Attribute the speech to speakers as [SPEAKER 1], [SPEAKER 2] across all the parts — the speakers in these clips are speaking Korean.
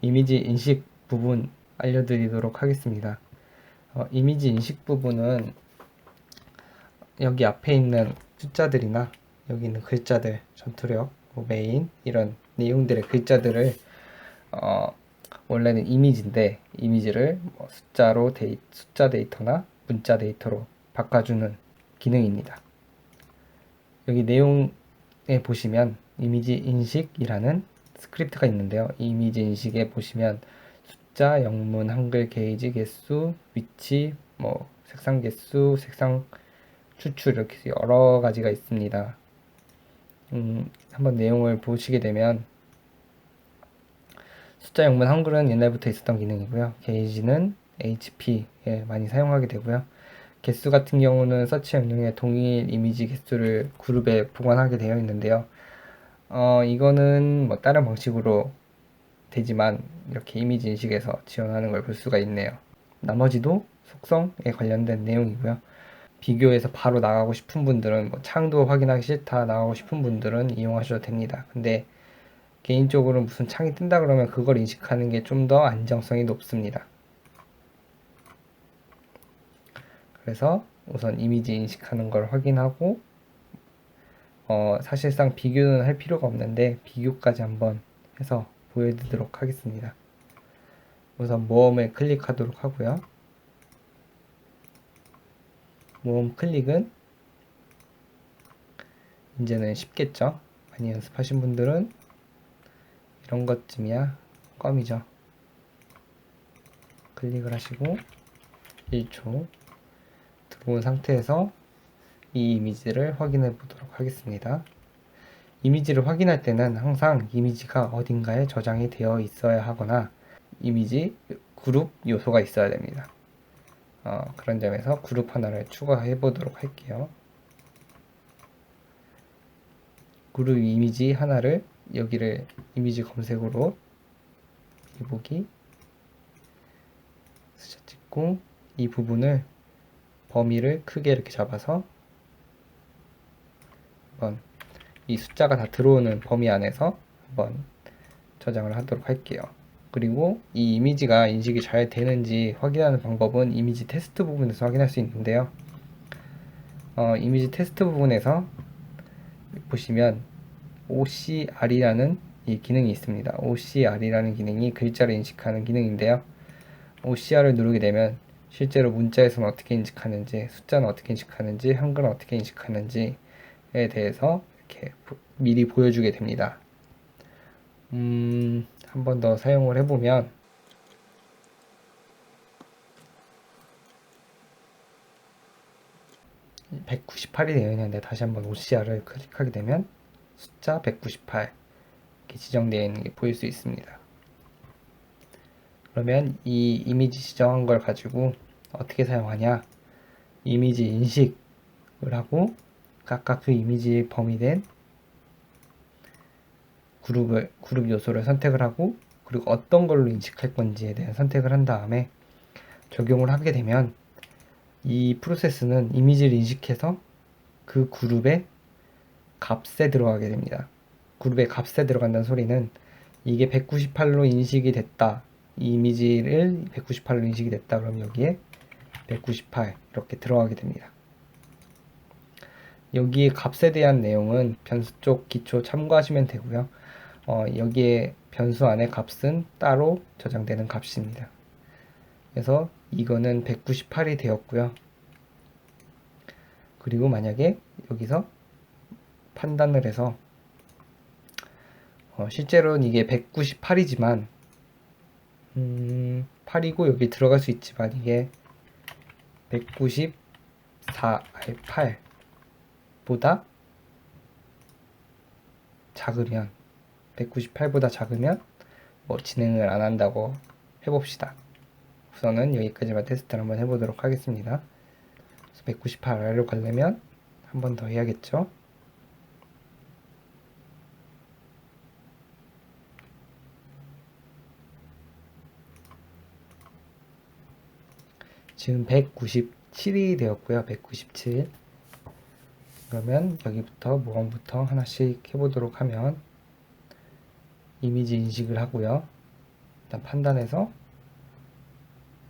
[SPEAKER 1] 이미지 인식 부분 알려드리도록 하겠습니다. 이미지 인식 부분은 여기 앞에 있는 숫자들이나 여기 있는 글자들, 전투력, 메인 이런 내용들의 글자들을 원래는 이미지인데 이미지를 숫자 데이터나 문자 데이터로 바꿔주는 기능입니다. 여기 내용에 보시면 이미지 인식이라는 스크립트가 있는데요. 이미지 인식에 보시면 숫자, 영문, 한글, 게이지, 개수, 위치, 색상 개수, 색상 추출 이렇게 여러 가지가 있습니다. 한번 내용을 보시게 되면 숫자, 영문, 한글은 옛날부터 있었던 기능이고요. 게이지는 HP에 많이 사용하게 되고요. 개수 같은 경우는 서치 명령에 동일 이미지 개수를 그룹에 보관하게 되어 있는데요. 이거는 다른 방식으로 되지만 이렇게 이미지 인식에서 지원하는 걸 볼 수가 있네요. 나머지도 속성에 관련된 내용이고요. 비교해서 바로 나가고 싶은 분들은 창도 확인하기 싫다 나가고 싶은 분들은 이용하셔도 됩니다. 근데 개인적으로 무슨 창이 뜬다 그러면 그걸 인식하는 게 좀 더 안정성이 높습니다. 그래서 우선 이미지 인식하는 걸 확인하고 사실상 비교는 할 필요가 없는데 비교까지 한번 해서 보여드리도록 하겠습니다. 우선 모험을 클릭하도록 하고요. 모험 클릭은 이제는 쉽겠죠. 많이 연습하신 분들은 이런 것쯤이야 껌이죠. 클릭을 하시고 1초 들어온 상태에서 이 이미지를 확인해 보도록 하겠습니다. 이미지를 확인할 때는 항상 이미지가 어딘가에 저장이 되어 있어야 하거나 이미지 그룹 요소가 있어야 됩니다. 그런 점에서 그룹 하나를 추가해 보도록 할게요. 그룹 이미지 하나를 여기를 이미지 검색으로 보기 스샷 찍고 이 부분을 범위를 크게 이렇게 잡아서 한번 이 숫자가 다 들어오는 범위 안에서 한번 저장을 하도록 할게요. 그리고 이 이미지가 인식이 잘 되는지 확인하는 방법은 이미지 테스트 부분에서 확인할 수 있는데요. 이미지 테스트 부분에서 보시면 OCR이라는 이 기능이 있습니다. OCR이라는 기능이 글자를 인식하는 기능인데요. OCR을 누르게 되면 실제로 문자에서는 어떻게 인식하는지, 숫자는 어떻게 인식하는지, 한글은 어떻게 인식하는지에 대해서 이렇게 미리 보여주게 됩니다. 한 번 더 사용을 해보면 198이 되어 있는데 다시 한번 OCR을 클릭하게 되면 숫자 198 이렇게 지정되어 있는 게 보일 수 있습니다. 그러면 이 이미지 지정한 걸 가지고 어떻게 사용하냐, 이미지 인식을 하고 각각 그 이미지에 범위된 그룹 요소를 선택을 하고 그리고 어떤 걸로 인식할 건지에 대한 선택을 한 다음에 적용을 하게 되면 이 프로세스는 이미지를 인식해서 그 그룹의 값에 들어가게 됩니다. 그룹의 값에 들어간다는 소리는 이게 198로 인식이 됐다. 이 이미지를 198로 인식이 됐다. 그럼 여기에 198 이렇게 들어가게 됩니다. 여기 값에 대한 내용은 변수 쪽 기초 참고하시면 되고요. 여기에 변수 안에 값은 따로 저장되는 값입니다. 그래서 이거는 198이 되었고요. 그리고 만약에 여기서 판단을 해서 실제로는 이게 198이지만 8이고 여기 들어갈 수 있지만 이게 8보다 작으면 198보다 작으면 진행을 안 한다고 해봅시다. 우선은 여기까지만 테스트를 한번 해보도록 하겠습니다. 198 아래로 가려면 한 번 더 해야겠죠. 지금 197이 되었고요. 197. 그러면 여기부터 모음부터 하나씩 해보도록 하면 이미지 인식을 하고요. 일단 판단해서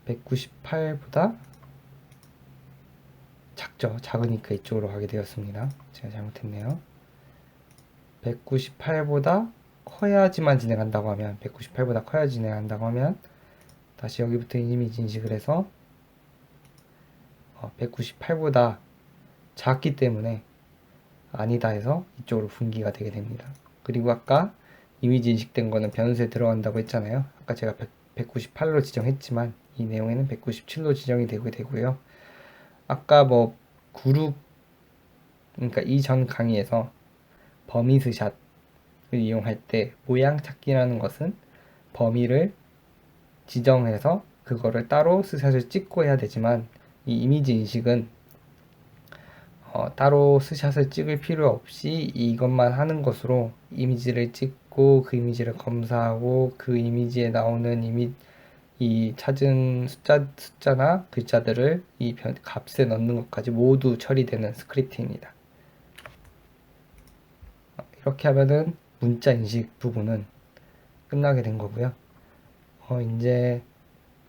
[SPEAKER 1] 198보다 작죠. 작으니까 이쪽으로 가게 되었습니다. 제가 잘못했네요. 198보다 커야지만 진행한다고 하면 198보다 커야 진행한다고 하면 다시 여기부터 이미지 인식을 해서 198보다 작기 때문에 아니다 해서 이쪽으로 분기가 되게 됩니다. 그리고 아까 이미지 인식된 거는 변수에 들어간다고 했잖아요. 아까 제가 198로 지정했지만 이 내용에는 197로 지정이 되게 되고요. 아까 뭐 그룹, 그러니까 이전 강의에서 버미스샷을 이용할 때 모양 찾기라는 것은 범위를 지정해서 그거를 따로 스샷을 찍고 해야 되지만 이 이미지 인식은 따로 스샷을 찍을 필요 없이 이것만 하는 것으로 이미지를 찍고 그 이미지를 검사하고 그 이미지에 나오는 이 찾은 숫자나 글자들을 이 값에 넣는 것까지 모두 처리되는 스크립트입니다. 이렇게 하면은 문자 인식 부분은 끝나게 된 거고요. 이제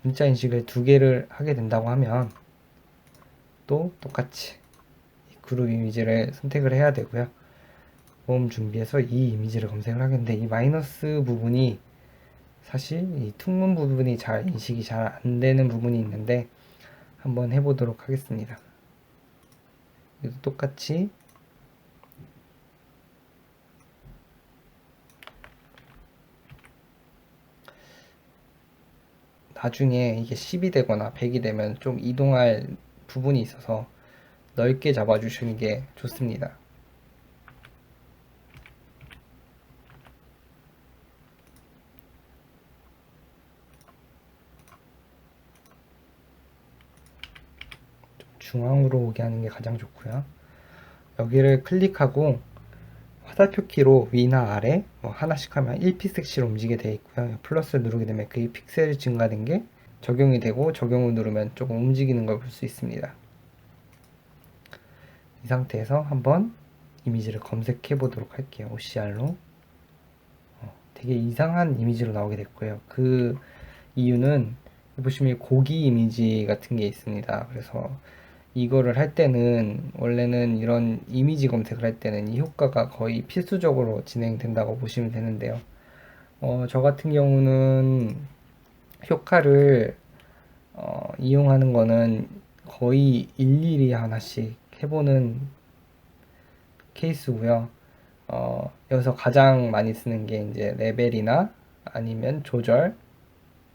[SPEAKER 1] 문자 인식을 두 개를 하게 된다고 하면 또 똑같이 그룹 이미지를 선택을 해야 되고요. 모음 준비해서 이 이미지를 검색을 하겠는데 이 마이너스 부분이 사실 이 퉁문 부분이 잘 인식이 잘 안 되는 부분이 있는데 한번 해보도록 하겠습니다. 이것도 똑같이 나중에 이게 10이 되거나 100이 되면 좀 이동할 부분이 있어서 넓게 잡아주시는 게 좋습니다. 중앙으로 오게 하는 게 가장 좋고요. 여기를 클릭하고 화살표 키로 위나 아래 하나씩 하면 1픽셀씩 움직이게 되어 있고요. 플러스를 누르게 되면 그 픽셀이 증가된 게 적용이 되고 적용을 누르면 조금 움직이는 걸 볼 수 있습니다. 이 상태에서 한번 이미지를 검색해 보도록 할게요. OCR로 되게 이상한 이미지로 나오게 됐고요. 그 이유는 보시면 고기 이미지 같은 게 있습니다. 그래서 이거를 할 때는 원래는 이런 이미지 검색을 할 때는 이 효과가 거의 필수적으로 진행된다고 보시면 되는데요. 저 같은 경우는 효과를 이용하는 거는 거의 일일이 하나씩 해보는 케이스고요. 여기서 가장 많이 쓰는 게 이제 레벨이나 아니면 조절,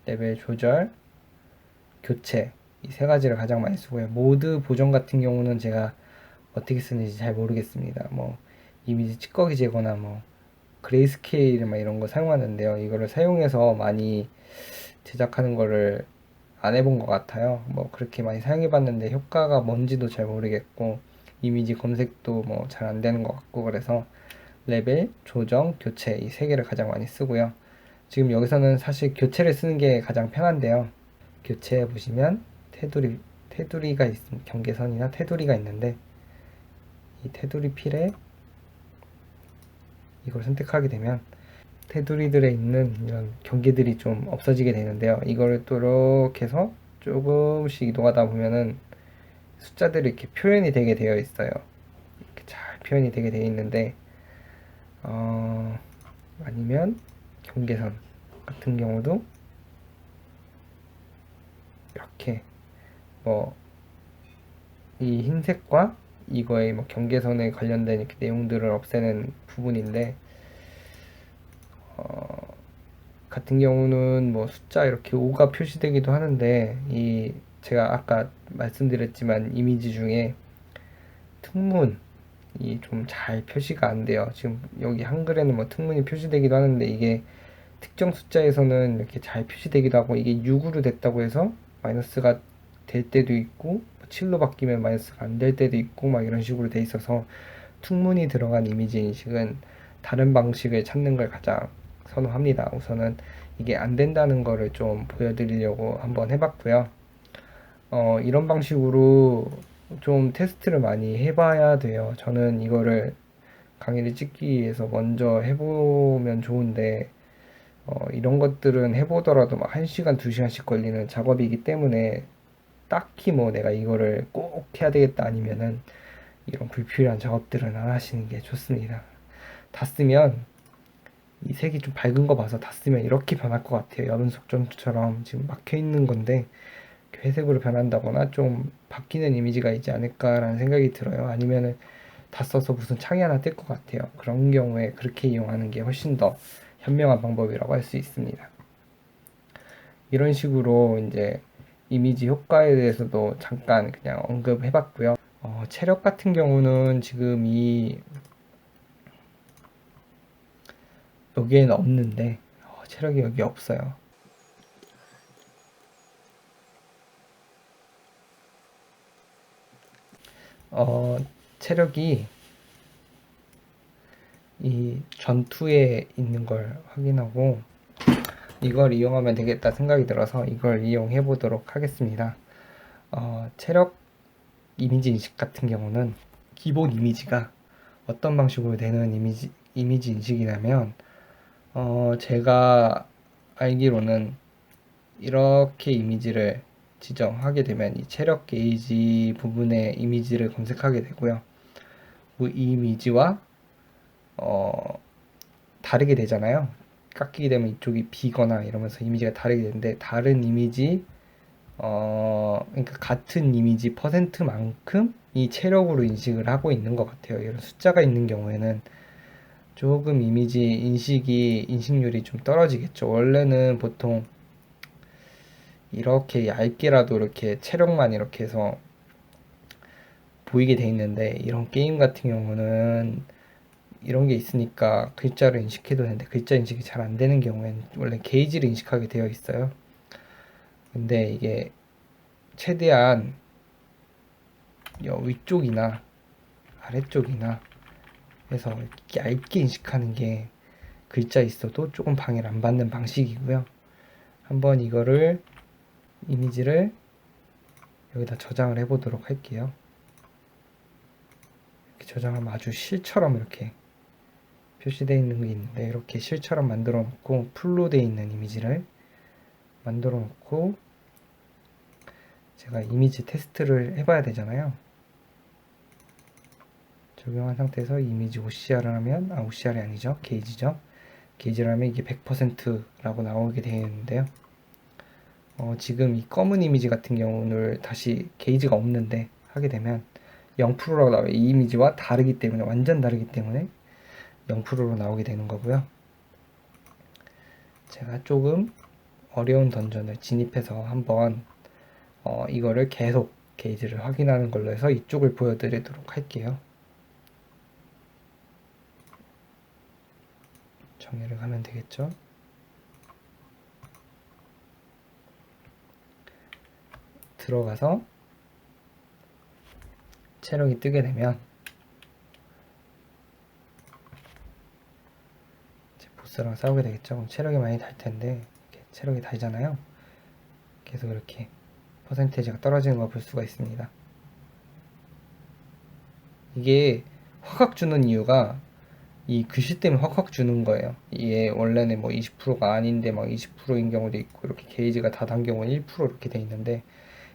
[SPEAKER 1] 레벨 조절, 교체 이 세 가지를 가장 많이 쓰고요. 모드 보정 같은 경우는 제가 어떻게 쓰는지 잘 모르겠습니다. 뭐 이미지 찌꺼기 제거나 뭐 그레이스케일 막 이런 거 사용하는데요. 이거를 사용해서 많이 제작하는 거를 안 해본 것 같아요. 뭐 그렇게 많이 사용해 봤는데 효과가 뭔지도 잘 모르겠고 이미지 검색도 뭐 잘 안 되는 것 같고 그래서 레벨, 조정, 교체 이 세 개를 가장 많이 쓰고요. 지금 여기서는 사실 교체를 쓰는 게 가장 편한데요. 교체해 보시면 테두리가 있습니다. 경계선이나 테두리가 있는데 이 테두리 필에 이걸 선택하게 되면 테두리들에 있는 이런 경계들이 좀 없어지게 되는데요. 이거를 또 이렇게 해서 조금씩 이동하다 보면은 숫자들이 이렇게 표현이 되게 되어 있어요. 이렇게 잘 표현이 되게 되어 있는데 아니면 경계선 같은 경우도 이렇게 뭐 이 흰색과 이거의 뭐 경계선에 관련된 이렇게 내용들을 없애는 부분인데 같은 경우는 뭐 숫자 이렇게 5가 표시되기도 하는데 이 제가 아까 말씀드렸지만 이미지 중에 특문이 좀 잘 표시가 안 돼요. 지금 여기 한글에는 뭐 특문이 표시되기도 하는데 이게 특정 숫자에서는 이렇게 잘 표시되기도 하고 이게 6으로 됐다고 해서 마이너스가 될 때도 있고 7로 바뀌면 마이너스가 안 될 때도 있고 막 이런 식으로 돼 있어서 특문이 들어간 이미지 인식은 다른 방식을 찾는 걸 가장 선호합니다. 우선은 이게 안 된다는 거를 좀 보여드리려고 한번 해봤고요. 이런 방식으로 좀 테스트를 많이 해봐야 돼요. 저는 이거를 강의를 찍기 위해서 먼저 해보면 좋은데 이런 것들은 해보더라도 막 1시간, 2시간씩 걸리는 작업이기 때문에 딱히 뭐 내가 이거를 꼭 해야 되겠다 아니면은 이런 불필요한 작업들은 안 하시는 게 좋습니다. 다 쓰면 이 색이 좀 밝은 거 봐서 다 쓰면 이렇게 변할 것 같아요. 연운석 전투처럼 지금 막혀 있는 건데 회색으로 변한다거나 좀 바뀌는 이미지가 있지 않을까라는 생각이 들어요. 아니면은 다 써서 무슨 창이 하나 뜰 것 같아요. 그런 경우에 그렇게 이용하는 게 훨씬 더 현명한 방법이라고 할 수 있습니다. 이런 식으로 이제 이미지 효과에 대해서도 잠깐 그냥 언급해 봤고요. 체력 같은 경우는 지금 여기에는 없는데 체력이 여기 없어요. 체력이 이 전투에 있는 걸 확인하고 이걸 이용하면 되겠다 생각이 들어서 이걸 이용해 보도록 하겠습니다. 체력 이미지 인식 같은 경우는 기본 이미지가 어떤 방식으로 되는 이미지 인식이냐면 제가 알기로는 이렇게 이미지를 지정하게 되면 이 체력 게이지 부분의 이미지를 검색하게 되고요. 그 이미지와 다르게 되잖아요. 깎이게 되면 이쪽이 비거나 이러면서 이미지가 다르게 되는데 다른 이미지 그러니까 같은 이미지 퍼센트만큼 이 체력으로 인식을 하고 있는 것 같아요. 이런 숫자가 있는 경우에는 조금 이미지 인식률이 좀 떨어지겠죠. 원래는 보통 이렇게 얇게라도 이렇게 체력만 이렇게 해서 보이게 돼 있는데 이런 게임 같은 경우는 이런 게 있으니까 글자를 인식해도 되는데 글자 인식이 잘 안 되는 경우에는 원래 게이지를 인식하게 되어 있어요. 근데 이게 최대한 위쪽이나 아래쪽이나 해서 얇게 인식하는 게 글자 있어도 조금 방해를 안 받는 방식이고요. 한번 이거를 이미지를 여기다 저장을 해 보도록 할게요. 이렇게 저장하면 아주 실처럼 이렇게 표시되어 있는 게 있는데 이렇게 실처럼 만들어 놓고 풀로 되어 있는 이미지를 만들어 놓고 제가 이미지 테스트를 해봐야 되잖아요. 적용한 상태에서 이미지 OCR을 하면 OCR이 아니죠. 게이지죠. 게이지를 하면 이게 100%라고 나오게 되어 있는데요. 지금 이 검은 이미지 같은 경우는 다시 게이지가 없는데 하게 되면 0%라고 나와요. 이 이미지와 다르기 때문에 완전 다르기 때문에 0%로 나오게 되는 거고요. 제가 조금 어려운 던전을 진입해서 한번 이거를 계속 게이지를 확인하는 걸로 해서 이쪽을 보여드리도록 할게요. 정의를 하면 되겠죠. 들어가서 체력이 뜨게 되면 보스랑 싸우게 되겠죠. 그럼 체력이 많이 달 텐데 체력이 달잖아요. 계속 이렇게 퍼센테이지가 떨어지는 걸 볼 수가 있습니다. 이게 확확 주는 이유가 이 글씨 때문에 확확 주는 거예요. 이게 원래는 뭐 20%가 아닌데 막 20%인 경우도 있고 이렇게 게이지가 다 단 경우는 1% 이렇게 돼 있는데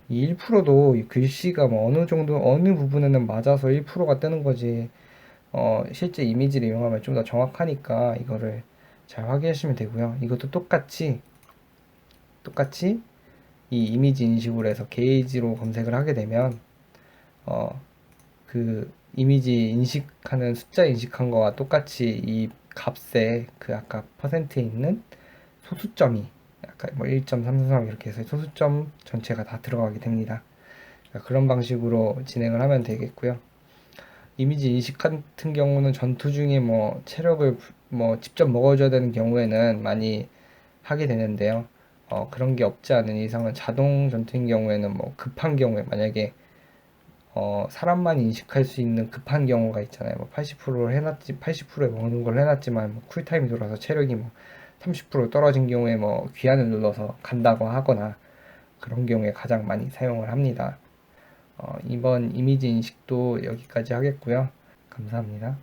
[SPEAKER 1] 이 1%도 이 글씨가 뭐 어느 정도 어느 부분에는 맞아서 1%가 뜨는 거지 실제 이미지를 이용하면 좀 더 정확하니까 이거를 잘 확인하시면 되고요. 이것도 똑같이 이 이미지 인식으로 해서 게이지로 검색을 하게 되면 그 이미지 인식하는 숫자 인식한 거와 똑같이 이 값에 그 아까 퍼센트에 있는 소수점이 약간 뭐 1.33 이렇게 해서 소수점 전체가 다 들어가게 됩니다. 그러니까 그런 방식으로 진행을 하면 되겠고요. 이미지 인식 같은 경우는 전투 중에 뭐 체력을 뭐 직접 먹어줘야 되는 경우에는 많이 하게 되는데요. 그런 게 없지 않은 이상은 자동 전투인 경우에는 뭐 급한 경우에 만약에 사람만 인식할 수 있는 급한 경우가 있잖아요. 뭐 80%를 해놨지, 80%에 먹는 걸 해놨지만 뭐 쿨타임이 돌아서 체력이 뭐 30% 떨어진 경우에 뭐 귀환을 눌러서 간다고 하거나 그런 경우에 가장 많이 사용을 합니다. 이번 이미지 인식도 여기까지 하겠고요. 감사합니다.